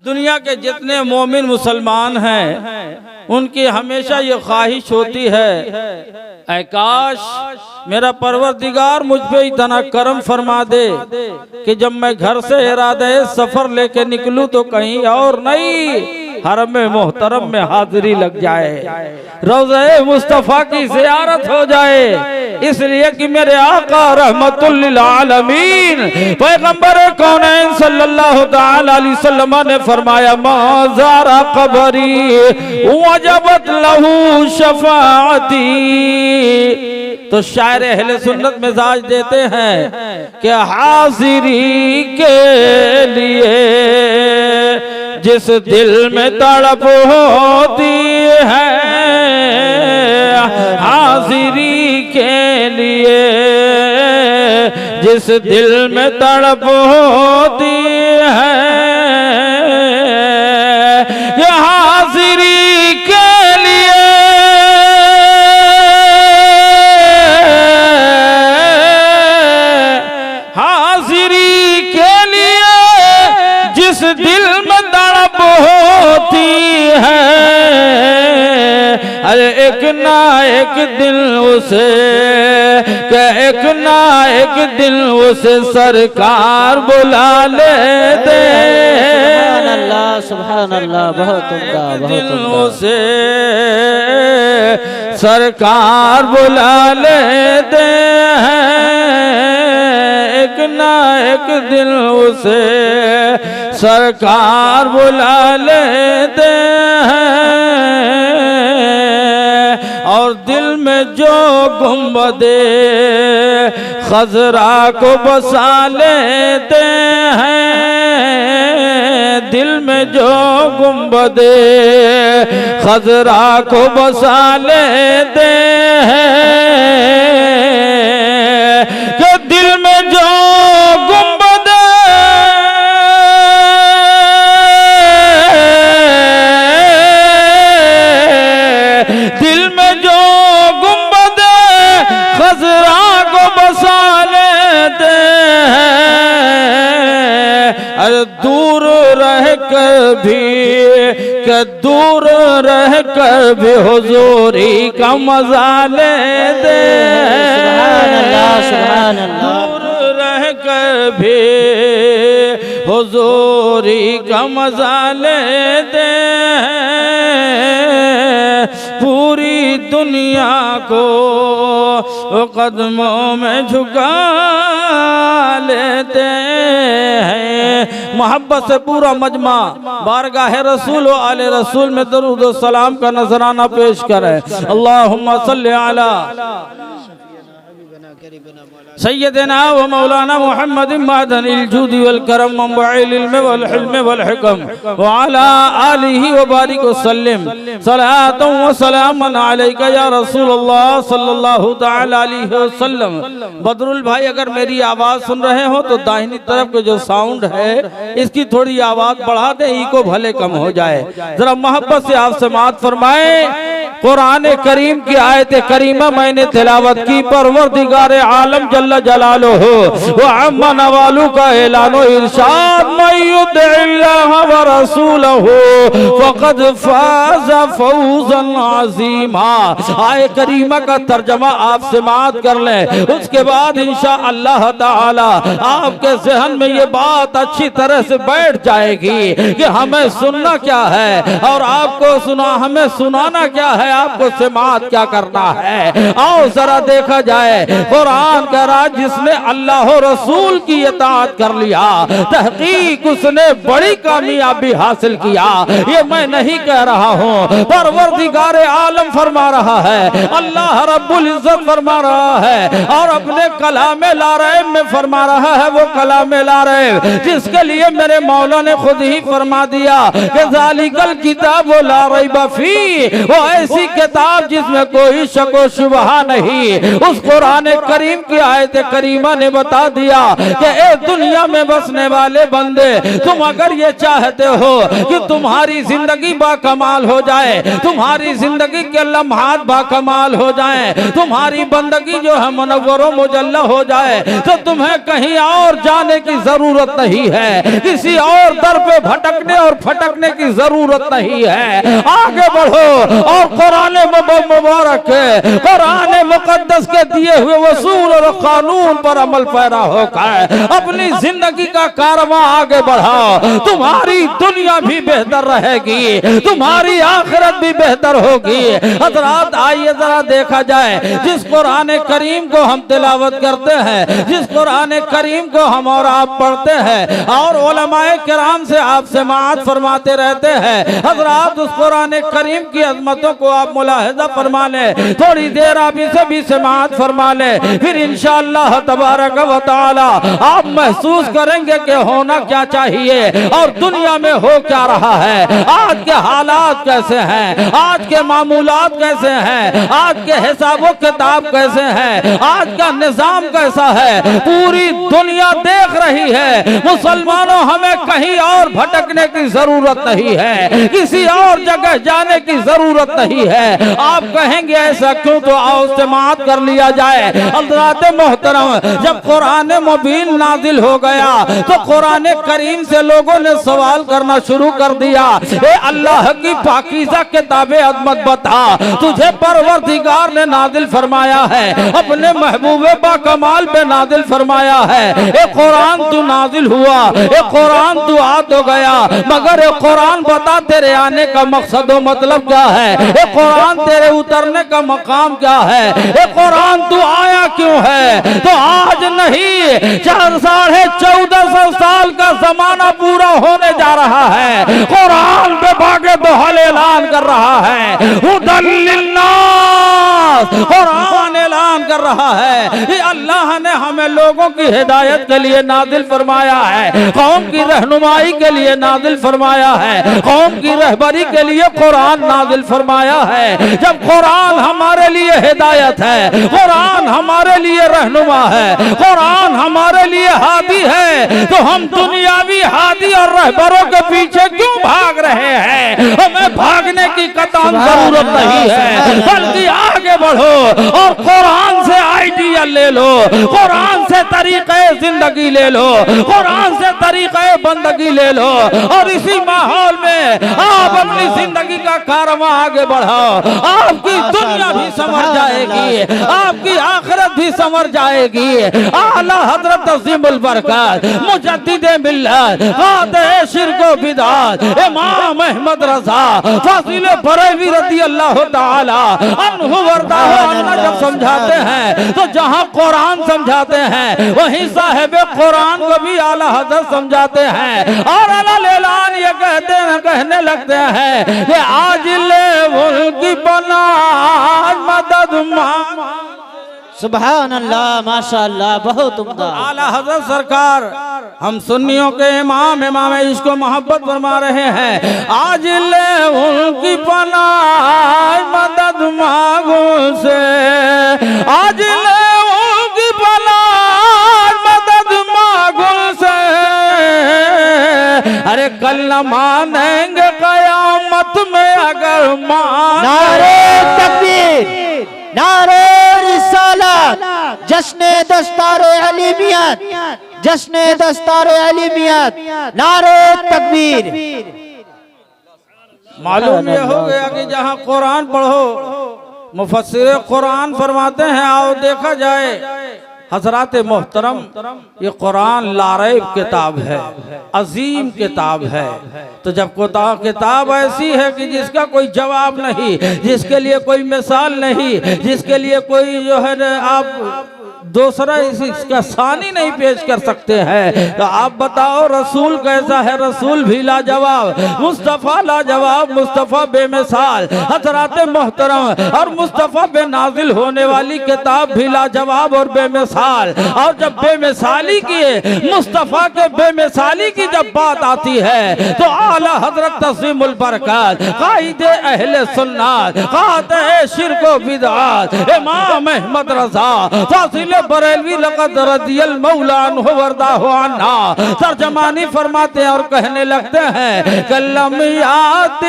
दुनिया के जितने मोमिन मुसलमान हैं उनकी हमेशा ये ख्वाहिश होती है, ऐ काश मेरा परवरदिगार मुझ पे इतना करम फरमा दे कि जब मैं घर से इरादे सफर लेके निकलूं तो कहीं और नहीं, हरम मोहतरम में हाजिरी लग जाए, रोज़े मुस्तफ़ा की ज़ियारत हो जाए। इसलिए कि मेरे आका रहमतुल लिल आलमीन पैगंबर कौनैन सल्लल्लाहु तआला अलैहि वसल्लम ने फरमाया, माज़ारा कबरी वजबत लहू शफाअती। तो शायर अहले सुन्नत मिजाज देते हैं कि हाजिरी के लिए जिस दिल में तड़प होती है, हाजिरी के लिए जिस दिल में तड़प होती है, ये हाजिरी के लिए हाजिरी के लिए जिस दिल में तड़प होती है, अरे एक ना एक दिन उसे एक ना एक दिन उसे सरकार बुला लेते। सुभान अल्लाह, सुभान अल्लाह, बहुत उम्दा, बहुत उम्दा। उसे सरकार बुला लेते हैं, एक ना एक दिन उसे सरकार बुला लेते हैं। और दिल में जो गुंबदे खजरा को बसा लेते हैं, दिल में जो गुंबदे खजरा को बसा लेते हैं, कि दिल में जो गुंबदे दिल में जो गुंबदे खजरा को बसा लेते हैं, अरे दूर रह कर भी हुजूरी का मजा लेते हैं। सुभान अल्लाह, सुभान अल्लाह। दूर रह कर भी हुजूरी का मजा लेते हैं, पूरी दुनिया को कदमों में झुका लेते हैं। मोहब्बत से पूरा मजमा बारगाह रसूल व आले रसूल में दरूद व सलाम का नजराना पेश करें। अल्लाहुम्मा सल्ली अला सैयदना व मौलाना मुहम्मद मदनिल जूदी वल करम मंबइल इल्म वल हिल्म वल हिकम व अला आलिहि व बारिक व सल्लिम सलातन व सलामन अलैका या रसूलुल्लाह सल्लल्लाहु तआला अलैहि वसल्लम। बदरुल भाई, अगर मेरी आवाज सुन रहे हो तो दाहिनी तरफ के जो साउंड है इसकी थोड़ी आवाज बढ़ा दें, इको भले कम हो जाए। जरा मोहब्बत से आप समाअत फरमाएं। कुरान करीम की आयत करीमा मैंने तिलावत की, परवरदिगार आलम जल्ल जलालुहु व अम्मा नवालु का ऐलानो इरशाद, मय्युतिल्लाह व रसूलहु फक़द फाज़ फौज़न अज़ीमा। आयत करीमा का तर्जमा आप समाअत कर लें, उसके बाद इंशाअल्लाह ताला आपके ज़हन में ये बात अच्छी तरह से बैठ जाएगी कि हमें सुनना क्या है और आपको हमें सुनाना क्या है, आपको समाअत क्या करना है। आओ जरा देखा जाए, कुरान कह रहा जिसने अल्लाह और रसूल की इताअत कर लिया तहकीक उसने बड़ी कामयाबी हासिल किया। ये मैं नहीं कह रहा हूँ, परवरदिगार आलम फरमा रहा है, अल्लाह रब्बुल इज्जत फरमा रहा है और अपने कलामे लारैब में फरमा रहा है। वो कलामे लारैब जिसके लिए मेरे मौला ने खुद ही फरमा दिया कि ज़ालिकल किताब ला रैब फी, वो ऐसी किताब जिसमें कोई शक व शुबहा नहीं। उस कुरान करीम की आयत करीमा ने बता दिया कि ए दुनिया में बसने वाले बंदे, तुम अगर ये चाहते हो कि तुम्हारी जिंदगी बाकमाल हो जाए, तुम्हारी जिंदगी के लम्हात बाकमाल हो जाए, तुम्हारी बंदगी जो है मुनव्वर व मुजल्ला हो जाए, तो तुम्हें कहीं और जाने की जरूरत नहीं है, किसी और दर पे भटकने और फटकने की जरूरत नहीं है। आगे बढ़ो और कुरान मुबारक के, कुरान मुकद्दस के दिए हुए वसूल और कानून पर अमल पैरा होकर अपनी जिंदगी का कारवां आगे बढ़ाओ। तुम्हारी दुनिया भी बेहतर रहेगी, तुम्हारी आखिरत भी बेहतर होगी। हजरात आइए जरा देखा जाए, जिस कुरान करीम को हम तिलावत करते हैं, जिस कुरान करीम को हम और आप पढ़ते हैं और उलमाए किराम से आप समाअत फरमाते रहते हैं, हजरात उस कुरान करीम की अजमतों को आप मुलाहिजा फरमा लें, थोड़ी देर आप इसे भी समाअत फरमा लें, फिर इंशाअल्लाह तबारक व तआला आप महसूस करेंगे कि होना क्या चाहिए और दुनिया में हो क्या रहा है। आज के हालात कैसे हैं, आज के मामूलात कैसे हैं, आज के हिसाबो किताब कैसे हैं, आज का निजाम कैसा है, पूरी दुनिया देख रही है। मुसलमानों, हमें कहीं और भटकने की जरूरत नहीं है, किसी और जगह जाने की जरूरत नहीं है। आप कहेंगे ऐसा क्यों, तो आओ समाअत कर लिया जाए। हज़रात मोहतरम, जब कुरान मुबीन नाजिल हो गया तो कुरान करीम से लोगों ने सवाल करना शुरू कर दिया, ए अल्लाह की पाकीज़ा किताबे अज़मत बता, तुझे परवरदिगार ने नाजिल फरमाया है, अपने महबूबे बाकमाल पे नाजिल फरमाया है। ए कुरान तू नाजिल हुआ, ए कुरान तू आ तो गया, मगर ए कुरान बता तेरे आने का मकसद और मतलब क्या है, ए कुरान तेरे उतरने का मकाम क्या है, ए कुरान तू आया क्यों है। तो आज नहीं, 1450 साल का जमाना पूरा होने जा रहा है, कुरान पे भागे बहाल ऐलान कर रहा है, हुदल लिन्नास, कुरान ऐलान कर रहा है कि अल्लाह ने हमें लोगों की हिदायत के लिए नाजिल फरमाया है, कौम की रहनुमाई के लिए नाजिल फरमाया है, कौम की रहबरी के लिए कुरान नाजिल फरमाया है। जब कुरान हमारे लिए हिदायत है, कुरान हमारे लिए रहनुमा है, कुरान हमारे लिए हादी है, तो हम दुनियावी हादी और रहबरों के पीछे क्यों भाग रहे हैं। हमें भागने की कतई जरूरत नहीं है, बल्कि आगे बढ़ो और कुरान से आइडिया ले लो, कुरान से तरीक़े जिंदगी ले लो, कुरान से तरीक़े बंदगी ले लो और इसी माहौल में आप अपनी जिंदगी का कारवां आगे बढ़ाओ। आपकी दुनिया भी समझ जाएगी, आपकी आखिरत भी समझ जाएगी। आला हजरत अज़ीमुल बरकत मुजद्दिद मिल्लत क़ातिए शिर्क व बिदअत इमाम अहमद रज़ा फ़ाज़िल बरेलवी रज़ी अल्लाह ताला अन्हु वरदाहु अन्ना जब समझाते हैं तो जहाँ कुरान समझाते हैं वहीं साहिब कुरान को भी आला हजरत समझाते हैं और अला लेलान ये कहने लगते हैं कि आज ले की बना मदद सुभान अल्लाह, माशाअल्लाह, बहुत उम्दा। आला हज़रत सरकार हम सुन्नियों के इमाम इश्क मोहब्बत फरमा रहे हैं, आज ले उनकी पनाह मदद मांगू से, आज ले उनकी पनाह मदद मांगू से, अरे कल न मानेंगे क़यामत में अगर नारे तकबीर, नारे रिसालत, जश्ने दस्तारे अलीमियत, जश्ने दस्तारे अलीमियत, नारे तकबीर। मालूम ये हो गया कि जहाँ कुरान पढ़ो, मुफस्सिर कुरान फरमाते हैं, आओ देखा जाए हजरात मोहतरम, ये कुरान लारैब किताब है, अजीम किताब है। तो जब किताब ऐसी है कि जिसका कोई जवाब नहीं, जिसके लिए कोई मिसाल नहीं, जिसके लिए कोई जो है आप दूसरा इसका सानी नहीं पेश कर सकते हैं। तो आप बताओ रसूल कैसा है? रसूल भी लाजवाब, मुस्तफ़ा लाजवाब, मुस्तफ़ा बेमिसाल, हजरात मोहतरम, और मुस्तफ़ा पे नाजिल होने वाली किताब भी लाजवाब और बेमिसाल। और जब बेमिसाली की, मुस्तफ़ा के बेमिसाली की जब बात आती है तो आला हजरत तस्लीमुल बरकत, कायदे अहले सुन्नत, काते शिर्क व बिदअत, इमाम अहमद रज़ा फासिल बरेलवी लक़द रदियल मौला अन्हु वरदाहु अन्हा तर्जमानी फरमाते हैं और कहने लगते हैं कलमियात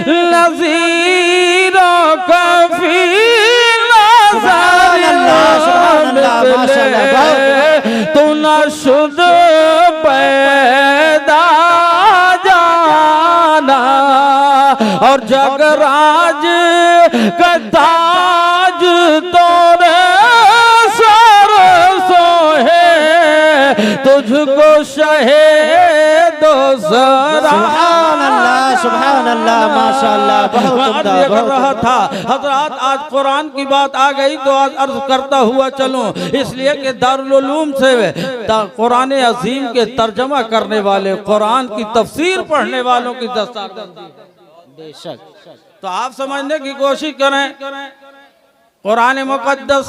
नज़ीरो कफी तू न शुद्ध पैदा जाना और जगराज का ताज तोरे सर सोहे तुझको शहे दूसरा। सुभान अल्लाह माशाअल्लाह बहुत कर रहा था हजरात, आज कुरान की बात आ गई तो आज अर्ज करता हुआ चलूं, इसलिए कि दारुल उलूम से कुरान अजीम के तर्जमा करने वाले, कुरान की तफसीर पढ़ने वालों की दस्तारबंदी बेशक। तो आप समझने की कोशिश करें कुरान मुकद्दस।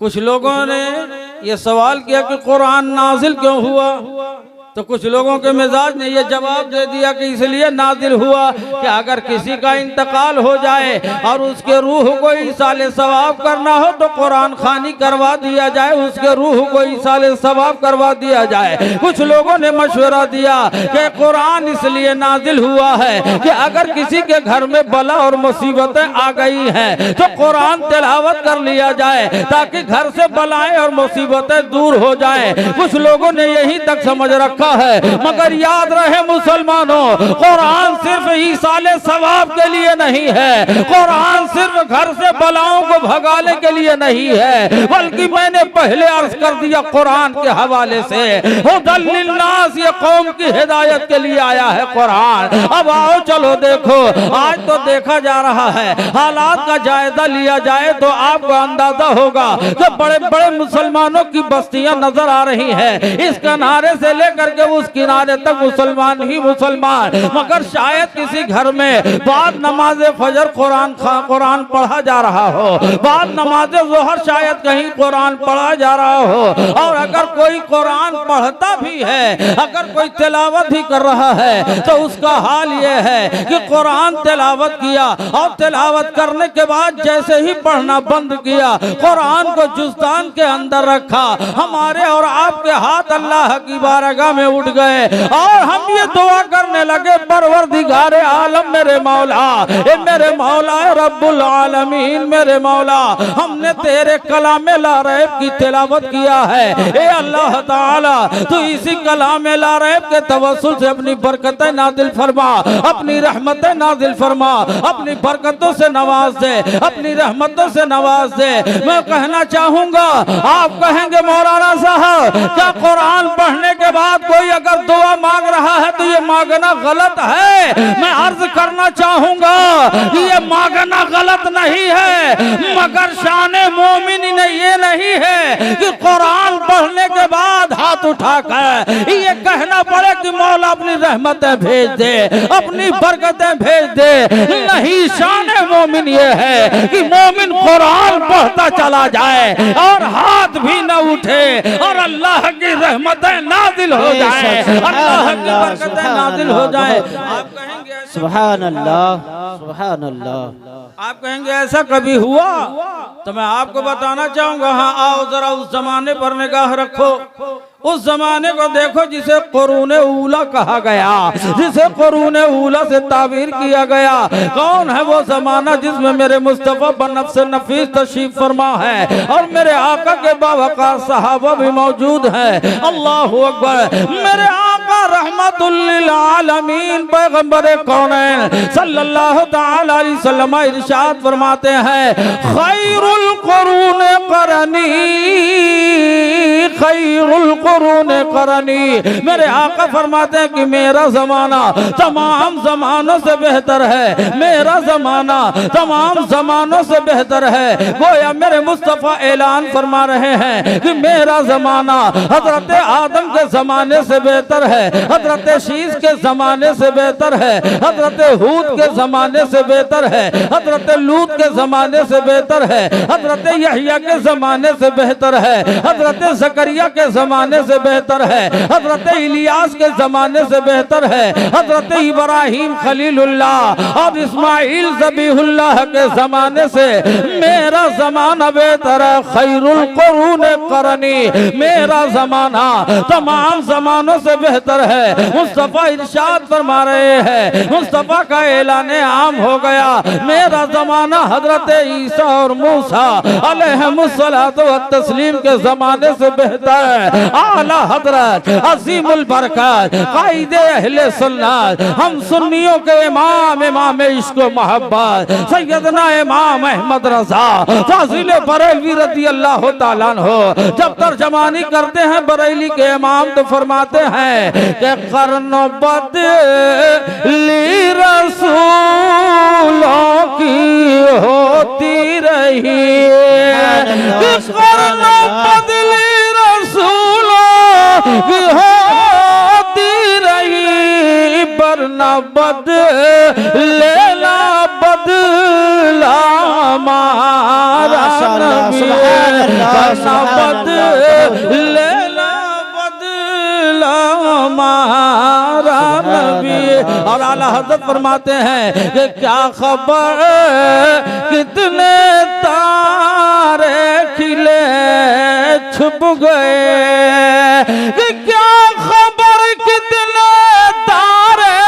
कुछ लोगों ने ये सवाल किया कि कुरान नाजिल क्यों हुआ, तो कुछ लोगों के मिजाज ने ये जवाब दे दिया कि इसलिए नाजिल हुआ कि अगर किसी का इंतकाल हो जाए और उसके रूह को ईसाले सवाब करना हो तो कुरान खानी करवा दिया जाए, उसके रूह को ईसाले सवाब करवा दिया जाए। कुछ लोगों ने मशवरा दिया कि कुरान इसलिए नाजिल हुआ है कि अगर किसी के घर में बला और मुसीबतें आ गई हैं तो कुरान तिलावत कर लिया जाए ताकि घर से बलाएं और मुसीबतें दूर हो जाए। कुछ लोगों ने यही तक समझ रखा है, मगर याद रहे मुसलमानों, कुरान सिर्फ ईसाले सवाब के लिए नहीं है, कुरान सिर्फ घर से बलाओं को भगाने के लिए नहीं है, बल्कि मैंने पहले अर्ज कर दिया कुरान के हवाले से हुदल लिन्नास, ये कौम की हिदायत के लिए आया है कुरान। अब आओ चलो देखो, आज तो देखा जा रहा है, हालात का जायजा लिया जाए तो आपको अंदाजा होगा कि बड़े बड़े मुसलमानों की बस्तियां नजर आ रही हैं, इस किनारे से लेकर के उस किनारे तक मुसलमान ही मुसलमान, मगर शायद किसी घर में बाद नमाज फजर कुरान पढ़ा जा रहा हो, बाद नमाज ज़ोहर शायद कहीं कुरान पढ़ा जा रहा हो, और अगर कोई कुरान पढ़ता भी है, अगर कोई तिलावत ही कर रहा है तो उसका हाल ये है कि कुरान तिलावत किया और तिलावत करने के बाद जैसे ही पढ़ना बंद किया, कुरान को जुस्तान के अंदर रखा, हमारे और आपके हाथ अल्लाह की बारगाह में उठ गए और हम ये दुआ करने लगे परवरदिगारे आलम मेरे मौला, ए मेरे मौला रब्बुल आलमीन, मेरे मौला हमने तेरे कलामे ला रैब की तिलावत किया है, ए अल्लाह ताला तू इसी कलामे ला रैब के तवस्सुल से अपनी बरकतें नाजिल फरमा, अपनी रहमतें नाजिल फरमा, अपनी बरकतों से नवाज दे, अपनी रहमतों से नवाज दे। मैं कहना चाहूंगा, आप कहेंगे मौलाना साहब क्या कुरान पढ़ने के बाद कोई अगर दुआ मांग रहा है तो ये मांगना गलत है? मैं अर्ज करना चाहूंगा कि ये मांगना गलत नहीं है, मगर शाने मोमिन ये नहीं है कि कुरान पढ़ने के बाद हाथ उठाकर ये कहना पड़े कि मौला अपनी रहमतें भेज दे, अपनी बरकतें भेज दे। नहीं, शाने मोमिन ये है कि मोमिन कुरान पढ़ता चला जाए और हाथ भी न उठे और अल्लाह की रहमतें नाजिल हो जाए, अल्लाह की बरकतें नाजिल हो जाए। आप कहेंगे सुभान अल्लाह, सुभान अल्लाह। आप कहेंगे ऐसा कभी हुआ? तो मैं आपको बताना चाहूंगा, हाँ आओ जरा उस जमाने पर निगाह रखो, उस जमाने को देखो जिसे कुरूने ऊला कहा गया, जिसे कुरूने ऊला से ताबीर किया गया। कौन है वो जमाना जिसमें मेरे मुस्तफा बनफ्स नफीस तशरीफ फरमा है और मेरे आका के बावकार सहाबा भी मौजूद हैं। अल्लाहु अकबर। मेरे आका रहमतुल लिल आलमीन पैगंबर कौनैन सल्लल्लाहु तआला अलैहि वसल्लम इरशाद फरमाते हैं, खैरुल कुरून करनी, खैरुल कुरून करनी। मेरे आका फरमाते हैं कि मेरा जमाना तमाम जमानों से बेहतर है, मेरा जमाना तमाम जमानों से बेहतर है। गोया मेरे मुस्तफा ऐलान फरमा रहे हैं कि मेरा जमाना हजरत आदम के जमाने से बेहतर है, हजरत शीश के जमाने से बेहतर है, हजरत हूद के जमाने से बेहतर है, हजरत लूत के जमाने से बेहतर है, हजरत यहया के जमाने से बेहतर है, हजरत जकरिया के जमाने से बेहतर है, हजरत इलियास के जमाने से बेहतर है, हजरत इब्राहिम खलीलुल्लाह और इस्माइल ज़बीहुल्लाह के जमाने से मेरा जमाना बेहतर है। खैरुल कुरून करनी, मेरा जमाना तमाम जमानों से बेहतर है। मुस्तफा इरशाद फरमा रहे हैं, मुस्तफा का ऐलान आम हो गया, मेरा जमाना हजरत ईसा और मूसा अलैहिमुस्सलातु वत्तस्लीम के जमाने से बेहतर है। आला हजरत अजीमुल बरकत कायदे अहले सुन्नत, हम सुन्नियों के इमाम, इमाम इश्क व मोहब्बत सैयदना इमाम अहमद रजा फाजिल बरेलवी रज़ी अल्लाह तआला अन्हु जब तर्जमानी करते हैं बरेली के इमाम तो फरमाते हैं कि कर्नो बदली रसूलों की होती रही है, कर्नो बदली रसूलों की होती रही, वरना बदलेला बदला हमारा नबी, वरना बदलेला बदला हमारा नबी। और आला हज़रत फरमाते हैं कि क्या खबर कितने तारे खिले छुप गए, कि क्या खबर कितने तारे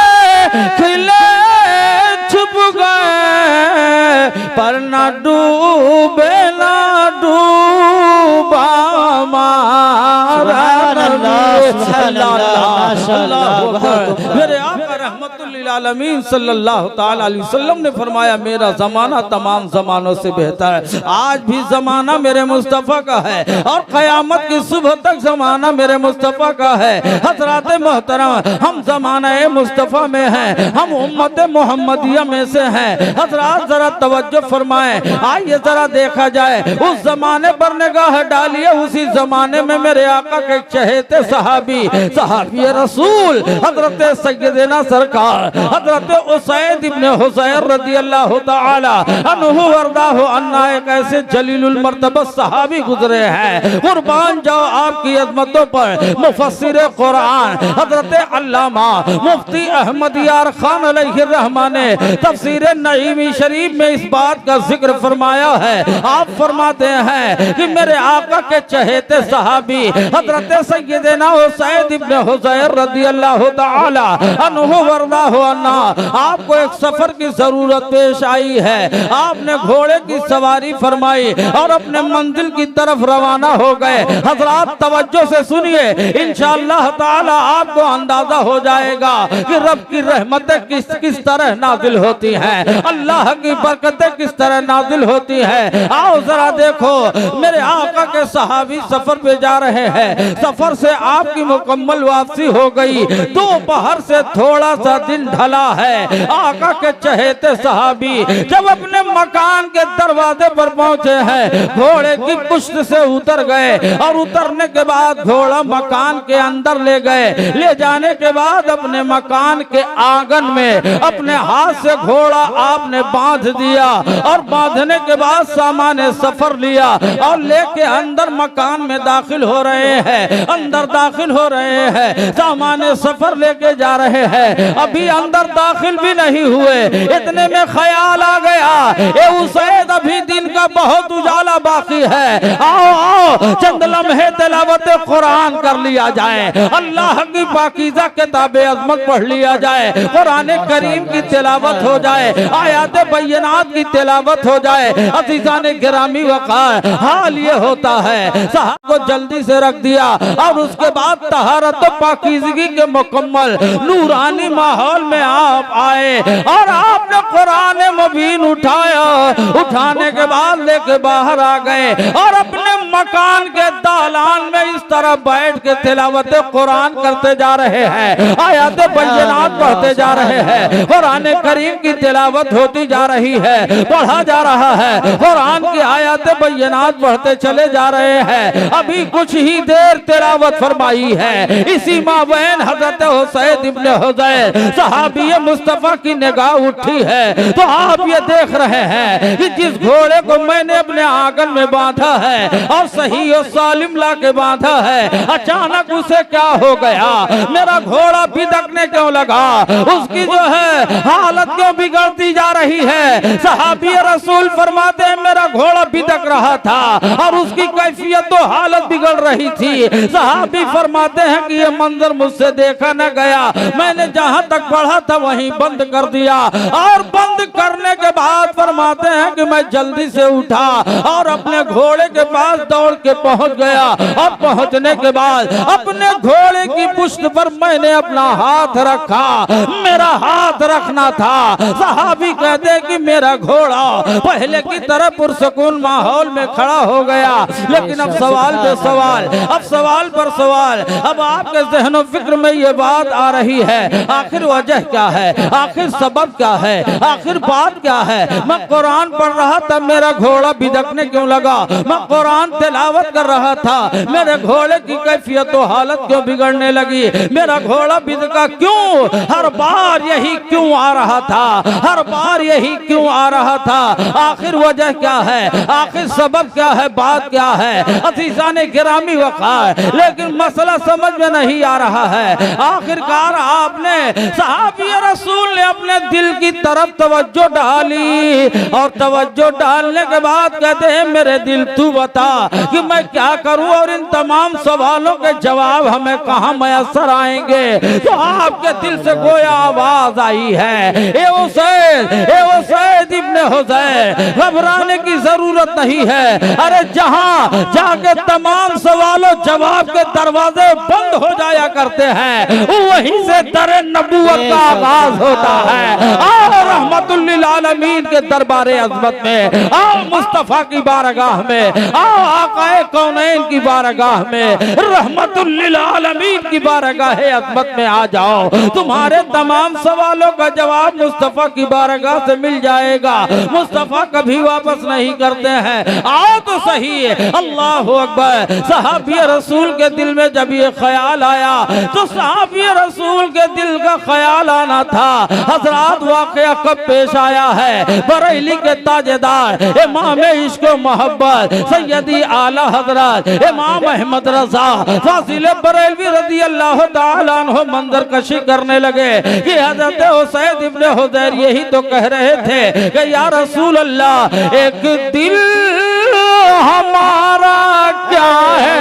खिले छुप गए, पर न डूबे न डूबा हमारा मेरे आका रहमतुल लिल आलमीन सल्लल्लाहु तआला अलैहि वसल्लम ने फरमाया मेरा जमाना तमाम जमानों से बेहतर है। आज भी जमाना मेरे मुस्तफ़ा का है और क़यामत की सुबह तक जमाना मेरे मुस्तफ़ा का है। हज़रात मोहतरम, हम ज़माना मुस्तफ़ा में हैं, हम उम्मत मोहम्मदिया में से हैं। हज़रात जरा तवज्जो फरमाएं, आइए जरा देखा जाए उस जमाने पर निगाह डालिए, उसी जमाने में मेरे आका के चहेते सहाबी रसूल हजरत सैयदना सरकार हजरत उसैद इब्न हुसैन रज़ियल्लाहु तआला अन्हु वरदाहु अन्ना एक ऐसे जलीलुल मर्तबा सहाबी गुजरे हैं। कुर्बान जाओ आपकी अजमतों पर। मुफस्सिर कुरान हजरत अल्लामा मुफ्ती अहमद यार खान अलैहि रहमा ने तफसीर नईमी शरीफ में इस बात का जिक्र फरमाया है। आप फरमाते हैं कि मेरे आका के चहेते सहाबी हजरत सैयदना उसैद इब्न हुसैन रज़ियल्लाहु तआला अन्हु वरदाहु अन्ना आपको एक सफर की जरूरत पेश आई है। आपने घोड़े की सवारी फरमाई और अपने मंजिल की तरफ रवाना हो गए। हजरात तवज्जो से सुनिए, इंशाअल्लाह ताला आपको अंदाजा हो जाएगा कि रब की रहमतें किस किस तरह नाजिल होती हैं, अल्लाह की बरकतें किस तरह नाजिल होती हैं। आओ जरा देखो, मेरे आका के सहाबी सफर पे जा रहे हैं। सफर से आपकी मुकम्मल वापसी हो गई। दोपहर से थोड़ा सा दिन ढला है। आका के चहेते सहाबी जब अपने मकान के दरवाजे पर पहुंचे हैं, घोड़े की पुश्त से उतर गए और उतरने के बाद घोड़ा मकान के अंदर ले गए। ले जाने के बाद अपने मकान के आंगन में अपने हाथ से घोड़ा आपने बांध दिया और बांधने के बाद सामान सफर लिया और लेके अंदर मकान में दाखिल हो रहे हैं। अंदर दाखिल हो रहे हैं, सामान सफर लेके जा रहे हैं। अभी अंदर दाखिल भी नहीं हुए, इतने में ख्याल आ गया ए उसैद अभी दिन का बहुत उजाला बाकी है। आओ आओ चंद लम्हे तिलावत कुरान कर लिया जाए, अल्लाह की पाकीज़ा किताबे अज़मत पढ़ लिया जाए, कुरान करीम की तिलावत हो जाए, आयात बय्यनात की तिलावत हो जाए। अज़ीज़ान गिरामी वक़ार हाल ये होता है, साहब को जल्दी से रख दिया और उसके बाद तहारत पाकीज़गी के मुकम्मल नूरानी माहौल में आप आए और आपने कुरान मुबीन उठाया। उठाने के बाद लेके बाहर आ गए और अपने मकान के दालान में इस तरह बैठ के तिलावत कुरान करते जा रहे हैं, आयत बय्यनात पढ़ते जा रहे हैं, कुरान करीम की तिलावत होती जा रही है, पढ़ा जा रहा है, कुरान की आयत बय्यनात पढ़ते चले जा रहे हैं। अभी कुछ ही देर तिलावत फरमाई है, इसी माबैन हजरत हुसैन इब्ने हुज़ैर सहाबी मुस्तफा की निगाह उठी है तो आप ये देख रहे हैं कि जिस घोड़े को मैंने अपने आंगन में बांधा है और सही और सालिम ला के बांधा है, अचानक उसे क्या हो गया, मेरा घोड़ा बिदकने क्यों लगा, उसकी जो है हालत क्यों बिगड़ती जा रही है। सहाबी रसूल फरमाते हैं मेरा घोड़ा बिदक रहा था और उसकी कैफियत तो हालत बिगड़ रही थी। सहाबी फरमाते हैं कि ये मंजर मुझसे देखा न गया, मैंने जहां तक पढ़ा था वहीं बंद कर दिया और बंद करने के बाद फरमाते हैं कि मैं जल्दी से उठा और अपने घोड़े के पास दौड़ के पहुंच गया और पहुंचने के बाद अपने घोड़े की पुष्ट पर मैंने अपना हाथ रखा, मेरा हाथ रखना था। सहाबी कहते हैं कि मेरा घोड़ा पहले की तरह पुरसकून माहौल में खड़ा हो गया। लेकिन अब सवाल पे सवाल, अब सवाल पर सवाल, अब आपके ज़हन फिक्र में ये बात आ रही है, आखिर वजह क्या है, आखिर सबब क्या है, आखिर बात क्या है। मैं कुरान पढ़ रहा था, मेरा घोड़ा बिदकने क्यों लगा, मैं कुरान तिलावत कर रहा था, मेरे घोड़े की कैफियत और हालत क्यों बिगड़ने लगी, मेरा घोड़ा बिदका क्यों, हर बार यही क्यों आ रहा था, हर बार यही क्यों आ रहा था, आखिर वजह क्या है, आखिर सबब क्या है, बात क्या है। अज़ीज़ाने गिरामी वक़ार, लेकिन मसला समझ में नहीं आ रहा है। आखिरकार आपने सहाबी रसूल ने अपने दिल की तरफ तवज्जो डाली और तवज्जो डालने के बाद कहते हैं मेरे दिल तू बता कि मैं क्या करूं और इन तमाम सवालों के जवाब हमें कहां मयसर आएंगे। तो आपके दिल से गोया आवाज आई है, ए हुसैन इब्ने हुज़ैर, घबराने की जरूरत नहीं है। अरे जहां जाके तमाम सवालों जवाब के दरवाजे बंद हो जाया करते हैं वहीं से दरे नबूवत का आगाज होता है। आओ रहमतुल लिल आलमीन के दरबारे अज़मत में, आओ मुस्तफा की बारगाह में, आओ आकाए कौनैन की बारगाह में, रहमतुल लिल आलमीन की बारगाह अज़मत में आ जाओ। तुम्हारे तमाम सवालों का जवाब मुस्तफा की बारगाह से मिल जाएगा। मुस्तफा कभी वापस नहीं करते हैं। आओ तो सही, अल्लाहु अकबर। सहाबी रसूल के दिल में जब ये ख्याल आया तो सहाबी रसूल के दिल का ख्याल आना था। हजरात वाकया कब पेश आया है, बरेली के ताजेदार इमाम इश्क व मोहब्बत सैयदी आला हजरत इमाम अहमद रजा फाजिल बरेलवी रज़ी अल्लाह तआला अन्हु मंजर कशी करने लगे कि हजरत हुसैन इब्ने हुज़ैर यही तो कह रहे थे कि या रसूल अल्लाह, एक दिल हमारा क्या है,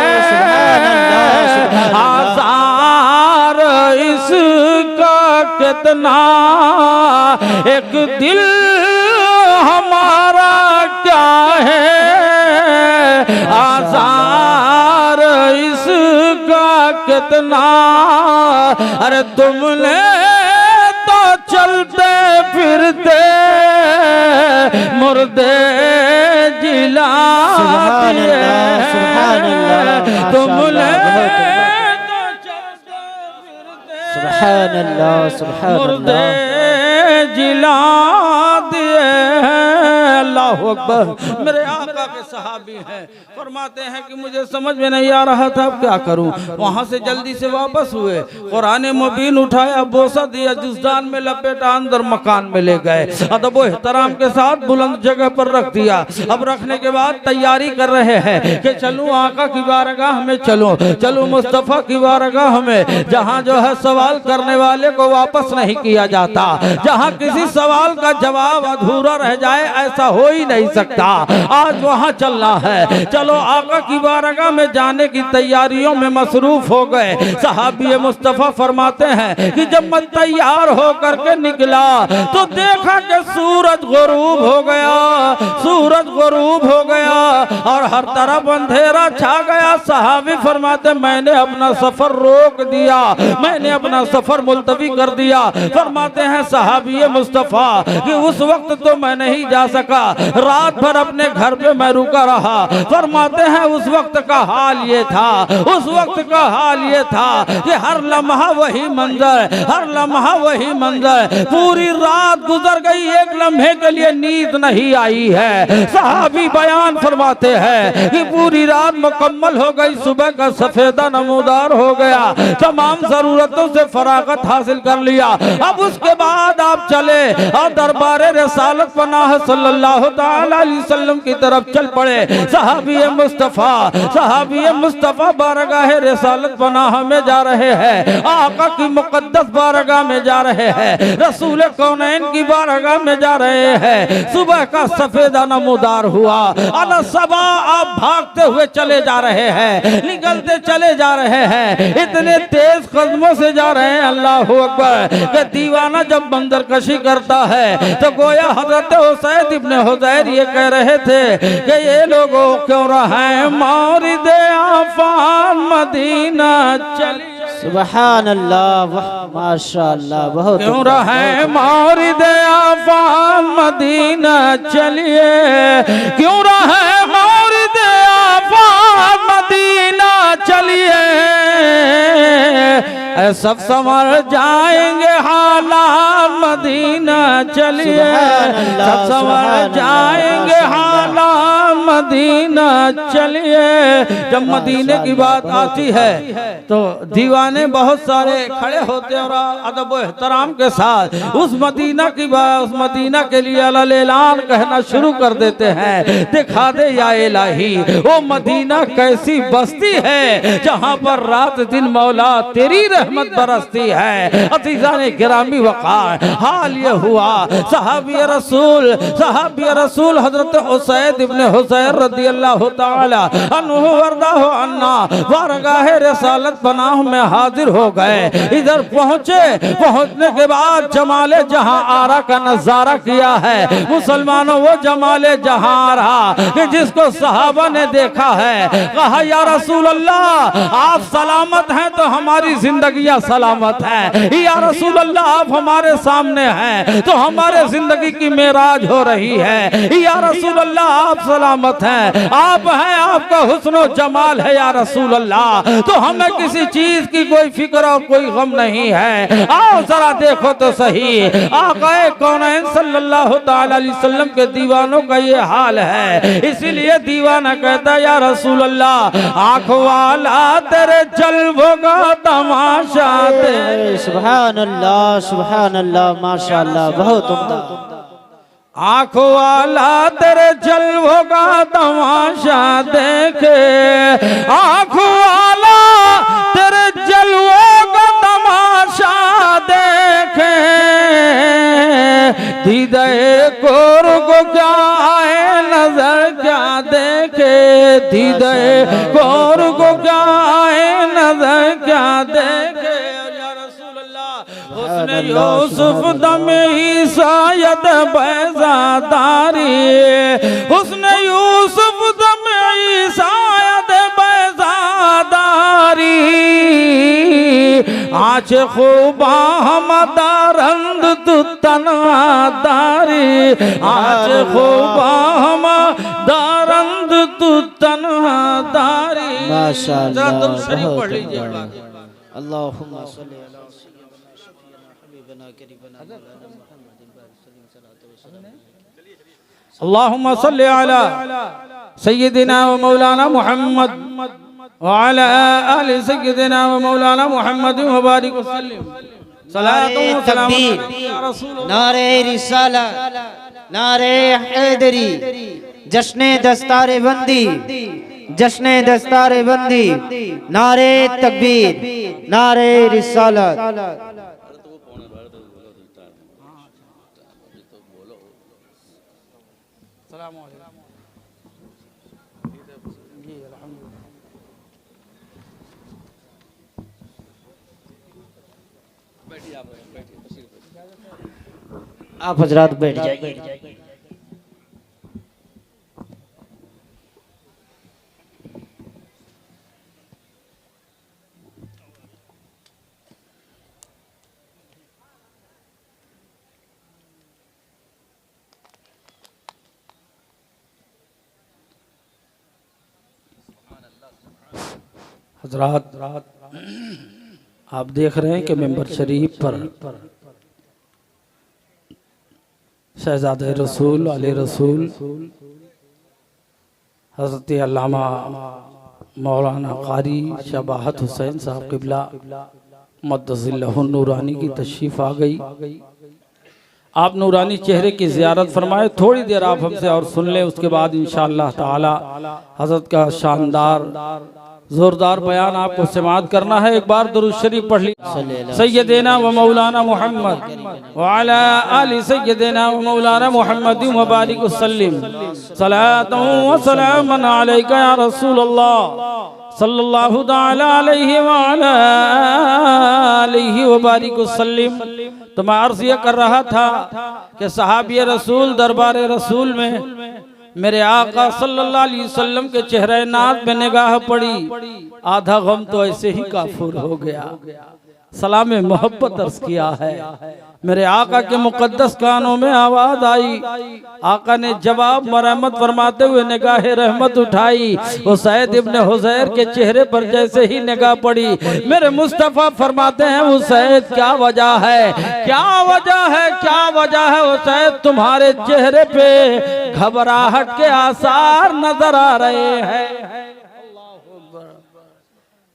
आज़ार इसका कितना, एक दिल हमारा क्या है, आज़ार इसका कितना। अरे तुमने तो चलते फिरते मुर्दे जिला दिए, तुमने सुभान अल्लाह मुर्दे जिला दिए। अल्लाह अकबर। मेरे आका के सहाबी हैं, फरमाते हैं कि मुझे समझ में नहीं आ रहा था अब क्या करूं। वहां से जल्दी से वापस हुए, कुरान मुबीन उठाया, बोसा दिया, जुज़दान में लपेटा, अंदर मकान में ले गए, अदब व एहतराम के साथ बुलंद जगह पर रख दिया। अब रखने के बाद तैयारी कर रहे हैं कि चलूं आका की बारगाह में, चलूं मुस्तफ़ा की बारगाह में, जहां जो है सवाल करने वाले को वापस नहीं किया जाता, जहां किसी सवाल का जवाब अधूरा रह जाए ऐसा हो ही नहीं सकता। आज वहां चलना है। चलो आका की बारगाह में जाने की तैयारियों में मसरूफ हो गए। सहाबी मुस्तफ़ा फरमाते हैं कि जब मैं तैयार होकर के निकला तो देखा कि सूरज गुरूब हो गया, सूरज गुरूब हो गया और हर तरफ अंधेरा छा गया। सहाबी फरमाते मैंने अपना सफर रोक दिया, मैंने अपना सफर मुलतवी कर दिया। फरमाते हैं सहाबी मुस्तफ़ा कि उस वक्त तो मैं नहीं जा सका, रात भर अपने घर पे मैं रुका रहा। फरमाते हैं उस वक्त का हाल ये था, उस वक्त का हाल ये था कि हर लम्हा वही मंजर, हर लम्हा वही मंजर। पूरी रात गुजर गई, एक लम्हे के लिए नींद नहीं आई है। सहाबी बयान फरमाते हैं कि पूरी रात मुकम्मल हो गई, सुबह का सफेदा नमूदार हो गया, तमाम जरूरतों से फरागत हासिल कर लिया। अब उसके बाद आप चले और दरबारे रसालत पनाह सल्लल्लाहु तआला अलैहि वसल्लम की तरफ चल पड़े। सहाबी मुस्तफा बारगाह रसालत पनाह में जा रहे हैं, आका की मुकद्दस बारगाह में जा रहे हैं, रसूल कौनैन की बारगाह में जा रहे हैं। सुबह का सफेदा नमूदार हुआ। अला सबा आप भागते हुए चले जा रहे हैं, निकलते चले जा रहे हैं, इतने तेज कदमों से जा रहे हैं अल्लाह अकबर कि दीवाना जब बंदर कशी करता है तो गोया हजरत हुसैन इब्ने हुज़ैर ये कह रहे थे कि ये लोगों क्यों रहे मौरिद आफान मदीना चली। सुभान अल्लाह, वाह माशाअल्लाह, बहुत क्यों रहे मौरिद आफान मदीना चलिए, क्यों रहे मौरिद आफान मदीना चलिए, सब संवर जाएंगे हालात मदीना चलिए, सब संवर जाएंगे हालात मदीना चलिए। जब मदीने की बात आती है तो दीवाने बहुत सारे खड़े होते हैं और अदब व एहतराम के साथ उस मदीना की बात, उस मदीना के लिए अल ऐलान कहना शुरू कर देते हैं। दिखा दे या इलाही वो मदीना कैसी बस्ती है जहाँ पर रात दिन मौला तेरी रहमत बरसती है। अज़ीज़ाने गिरामी वक़ार हाल ये हुआ, सहाबी रसूल हजरत हुसैन इब्ने हुसैन रज़ियल्लाहु ताला अन्हु वरदाहु अन्ना बारगाह रसालत पनाह में हाजिर हो गए। इधर पहुंचने के बाद जमाले जहां आरा का नजारा किया है मुसलमानों, वो जमाले जहां आरा कि जिसको सहाबा ने देखा है, कहा या रसूल अल्लाह आप सलामत हैं तो हमारी जिंदगियां सलामत है, या रसूल अल्लाह आप हमारे सामने हैं तो हमारे जिंदगी की मेराज हो रही है, या रसूल अल्लाह आप सलामत हैं, आप हैं, आपका हुस्न जमाल है या रसूल अल्लाह, तो हमें किसी चीज की कोई फिक्र और कोई गम नहीं है। आओ जरा देखो तो सही, आक़ाए कौनैन सल्लल्लाहु तआला अलैहि वसल्लम के दीवानों का ये हाल है। इसीलिए दीवाना कहता या रसूल अल्लाह आँख वाला तेरे जलवों का तमाशा दे। सुभान अल्लाह, माशाअल्लाह, बहुत उम्दा। आँख वाला तेरे जलवों का तमाशा देखे, आँख वाला तेरे जलवों का तमाशा देखे, दीदाए कोर को क्या आए नजर क्या देखे, दीदाए कोर को क्या आए नजर क्या देखे। हुस्न यूसुफ दम ईसायत बैज़ादारी, हुस्न यूसुफ दम ईसायत बैज़ादारी, आँच खूबा हम दारंद तू तन्हादारी, आँच खूबा हम दारंद तू तन्हादारी। माशाअल्लाह, तुम शरीफ पढ़ लीजिए। अल्लाहुम्मा सल्ली अला अल्लाहुम्मा सल्ली अला सय्यिदिना व मौलाना मुहम्मद व अला आलि सय्यिदिना व मौलाना मुहम्मद व बारिक वसल्लम। सलातो व सलाम या रसूल अल्लाह। नारे रिसालत, नारे हैदरी, जश्ने दस्तारे बंदी, जश्ने दस्तारे बंदी, नारे तकबीर, नारे रिसालत। आप हजरात बैठ जाइए। हज़रात, आप देख रहे हैं कि मिंबर शरीफ पर शहजादे रसूल आले रसूल हज़रत अल्लामा मौलाना कारी शबाहत हुसैन साहब क़िबला मद्दसिल्लहु नूरानी की तशरीफ़ आ गई। आप नूरानी चेहरे की ज़ियारत फरमाए। थोड़ी देर आप हमसे और सुन लें, उसके बाद इंशाअल्लाह ताला हज़रत का शानदार जोरदार बयान आपको समाअत करना है। एक बार दुरूद शरीफ पढ़ लीजिए। सैयदना व मौलाना मुहम्मद व अला आलि सैयदना व मौलाना मुहम्मद व बारिक वसल्लम सलातन व सलामन अलैका या रसूल अल्लाह सल्लल्लाहु तआला अलैहि व अला आलिहि व बारिक वसल्लम। तो मैं अर्ज़ ये कर रहा था कि सहाबी रसूल दरबार रसूल में मेरे आका सल्लल्लाहु अलैहि वसल्लम के चेहरे नाज़ में निगाह पड़ी, आधा गम तो ऐसे ही काफूर हो गया। सलाम मोहब्बत अर्ज़ किया है, मेरे आका के मुकद्दस कानों में आवाज आई। आका ने जवाब मरहमत फरमाते हुए निगाह रहमत उठाई। हुसैन इब्ने हुज़ैर के चेहरे पर जैसे ही निगाह पड़ी, मेरे मुस्तफ़ा फरमाते हैं हुसैन क्या वजह है, क्या वजह है, क्या वजह है हुसैन, तुम्हारे चेहरे पे घबराहट के आसार नजर आ रहे हैं।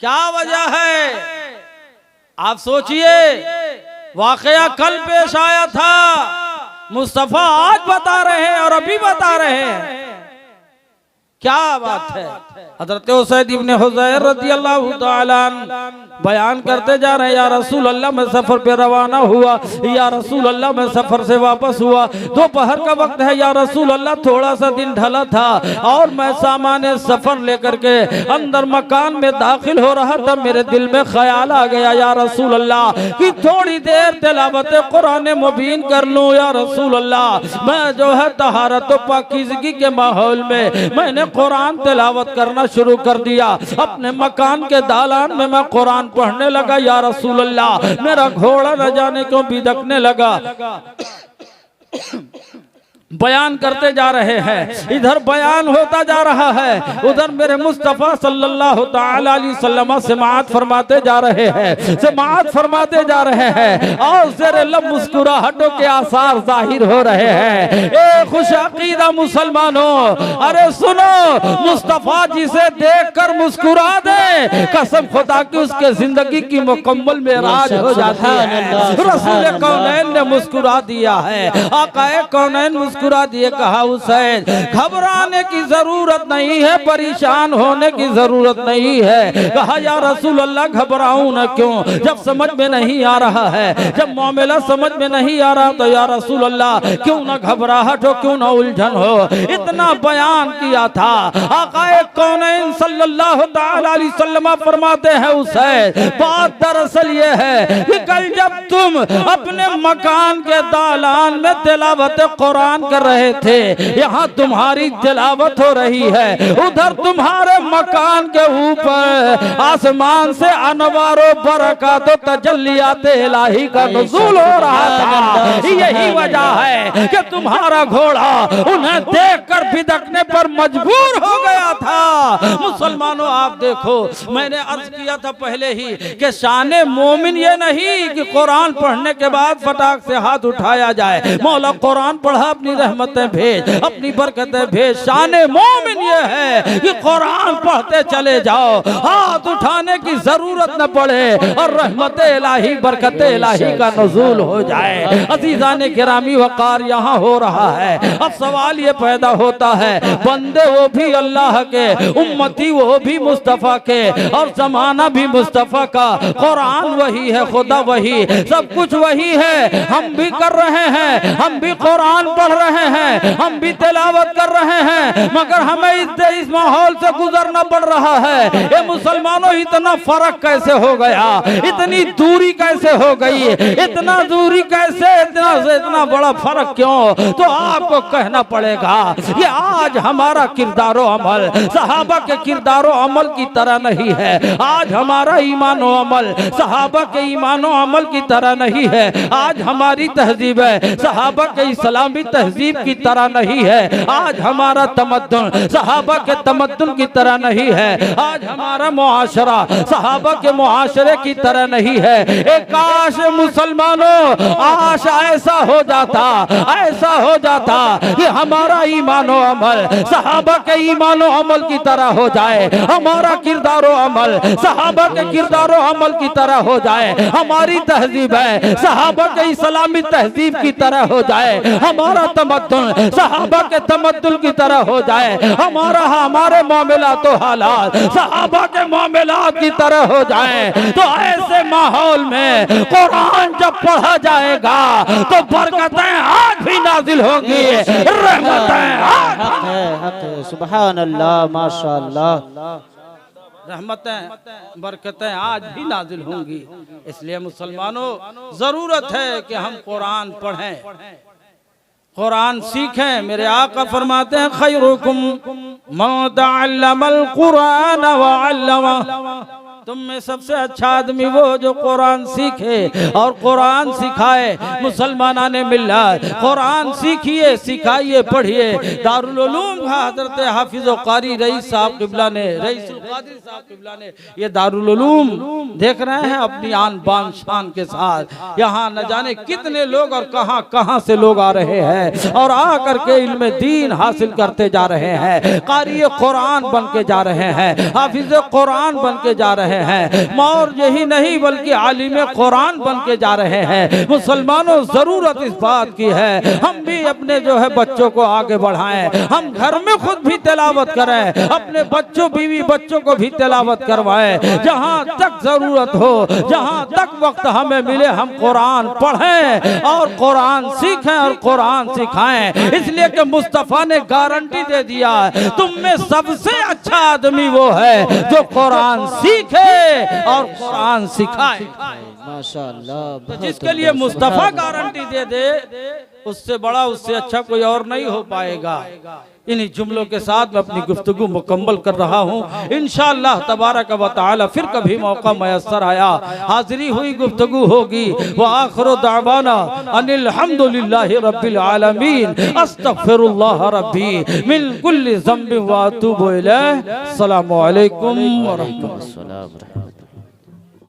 क्या वजह है आप सोचिए। वाकया कल पेश आया था, मुस्तफा आज बता रहे हैं और अभी बता रहे हैं। क्या बात है। हज़रत हुसैन इब्ने हुज़ैर रज़ियल्लाहु ताला बयान करते जा रहे हैं, या रसूल अल्लाह मैं सफर पे रवाना हुआ, या रसूल अल्लाह मैं सफर से वापस हुआ, दोपहर का वक्त है, या रसूल अल्लाह थोड़ा सा दिन ढला था और मैं सामान सफर लेकर के अंदर मकान में दाखिल हो रहा था, मेरे दिल में ख्याल आ गया या रसूल अल्लाह कि थोड़ी देर तिलावत कुरान मुबीन कर लूं। या रसूल अल्लाह मैं जो है तहारत व पाकीज़गी के माहौल में मैंने कुरान तिलावत करना शुरू कर दिया। अपने मकान के दालान में मैं कुरान पढ़ने लगा। या रसूल अल्लाह मेरा घोड़ा न जाने क्यों बिदकने लगा। बयान करते जा रहे हैं, इधर बयान होता जा रहा है, उधर मेरे मुस्तफ़ा सल्लल्लाहु ताला अलैहि वसल्लम समाअत फरमाते जा रहे हैं, समाअत फरमाते जा रहे हैं और ज़ेरे लब मुस्कुराहटों के आसार जाहिर हो रहे हैं। ए खुश अकीदा मुसलमानों, अरे सुनो, मुस्तफ़ा जिसे देखकर मुस्कुरा दे, कसम खुदा की उसके जिंदगी की मुकम्मल मेराज हो जाती है। रसूल कौनैन ने मुस्कुरा दिया है, आकाए कौनैन मुस्कुरा दिए। कहा हुसैन घबराने की जरूरत नहीं है, परेशान होने की जरूरत नहीं है। कहा या रसूल अल्लाह घबराऊं न क्यों, जब समझ में नहीं आ रहा है, जब मामला समझ में नहीं आ रहा तो या रसूल अल्लाह क्यों ना घबराहट हो, क्यों ना उलझन हो। इतना बयान किया था। आकाए कौनैन सल्लल्लाहु ताला अलैहि वसल्लम फरमाते हैं हुसैन बात दरअसल ये है कि कल जब तुम अपने मकान के दालान में तिलावत कुरान कर रहे थे, यहाँ तुम्हारी तिलावत हो रही है, उधर तुम्हारे मकान के ऊपर आसमान से अनवारो बरकातो तजल्लियात इलाही का नुज़ूल हो रहा था। यही वजह है कि तुम्हारा घोड़ा उन्हें देखकर बिदकने पर मजबूर हो गया था। मुसलमानों आप देखो, मैंने अर्ज किया था पहले ही कि शान मोमिन ये नहीं कि कुरान पढ़ने के बाद फटाक से हाथ उठाया जाए। मौला कुरान पढ़ा अपनी रहमतें भेज, अपनी बरकतें भेज। शान मोमिन ये है कि कुरान पढ़ते चले जाओ, हाथ उठाने की जरूरत न पड़े और रहमत इलाही बरकत इलाही का नुज़ूल हो जाए। अज़ीज़ान किरामी वक़ार यहाँ हो रहा है। अब सवाल ये पैदा होता है, बंदे वो भी अल्लाह के, उम्मती वो भी मुस्तफ़ा के और जमाना भी मुस्तफ़ा का, कुरान वही है, खुदा वही, सब कुछ वही है। हम भी कर रहे हैं, हम भी कुरान पढ़ रहे हैं, हम भी तिलावत कर रहे हैं, मगर हमें इस माहौल से गुजरना पड़ रहा है। ये मुसलमानों इतना फर्क कैसे हो गया, इतनी दूरी कैसे हो गई, इतना दूरी कैसे, इतना से इतना बड़ा फर्क क्यों? तो आपको कहना पड़ेगा ये आज हमारा किरदारो अमल सहाबा के किरदारो अमल की तरह नहीं है। आज हमारा ईमानो अमल सहाबा के ईमानो अमल की तरह नहीं है। आज हमारी तहजीब है सहाबा के इस्लामी तहजीब की तरह नहीं है। आज हमारा तमद्दुन सहाबा के तमद्दुन की तरह नहीं है। आज हमारा मुआशरा सहाबा के मुआशरे की तरह नहीं है। एक काश मुसलमानों आश ऐसा हो जाता कि हमारा ईमानो अमल सहाबा के ईमानो अमल की तरह हो जाए। हमारा किरदारो अमल सहाबा के किरदारो अमल की तरह हो जाए। हमारी तहजीब है सहाबा के इस्लामी तहजीब की तरह हो जाए। हमारा तमद्दुन सहाबा के तमद्दुन की तरह हो जाए। हमारे मामलात तो हालात सहाबा के मामलात की तरह हो जाए। तो ऐसे माहौल में कुरान जब पढ़ा जाएगा तो बरकतें आज भी नाजिल होंगी, रहमतें आज। सुभान अल्लाह, माशाअल्लाह। रहमतें बरकतें आज भी नाजिल होंगी। इसलिए मुसलमानों जरूरत है कि हम कुरान पढ़ें, कुरान सीखें। मेरे आका फरमाते हैं खैरुकुम मन तअल्लमल कुरान व अल्लमा। तुम में सबसे अच्छा आदमी वो जो कुरान सीखे और कुरान सिखाए। मुसलमानाने मिल्लत कुरान सीखिए, सिखाइए, पढ़िए। दारुल उलूम का हजरत हाफिज व कारी रईस साहब किबला ने, रईसुल कादिर साहब किबला ने ये दारुल उलूम देख रहे हैं अपनी आन बान शान के साथ। यहाँ न जाने कितने लोग और कहाँ से लोग आ रहे हैं और आकर के इल्म दीन हासिल करते जा रहे हैं। कारी कुरान बन के जा रहे हैं, हाफिज कुरान बन के जा रहे हैं। और यही नहीं बल्कि आलिम कुरान बन के जा रहे हैं। मुसलमानों जरूरत इस बात की है हम भी अपने जो है बच्चों को आगे बढ़ाएं। हम घर में खुद भी तिलावत करें, अपने बच्चों बीवी बच्चों को भी तिलावत करवाएं। जहां तक जरूरत हो, जहां तक वक्त हमें मिले हम कुरान पढ़ें और कुरान सीखें और कुरान सिखाएं। इसलिए कि मुस्तफा ने गारंटी दे दिया तुम में सबसे अच्छा आदमी वो है जो कुरान सीखे और कुरान सिखाए। माशाअल्लाह। तो जिसके लिए मुस्तफा गारंटी दे दे उससे बड़ा उससे अच्छा कोई और नहीं हो पाएगा। इन्हीं जुमलों के साथ मैं अपनी गुफ्तगू मुकम्मल कर रहा हूँ। इंशाअल्लाह तबारक व तआला फिर कभी मौका मयस्सर आया हाजिरी हुई गुफ्तगू होगी। व आखिरु दावाना अनिल हम्दुलिल्लाहि रब्बिल आलमीन अस्तगफिरुल्लाह रब्बी मिन कुल्ली ज़ंबिन व अतूबु इलैह। अस्सलामु अलैकुम व रहमतुल्लाह।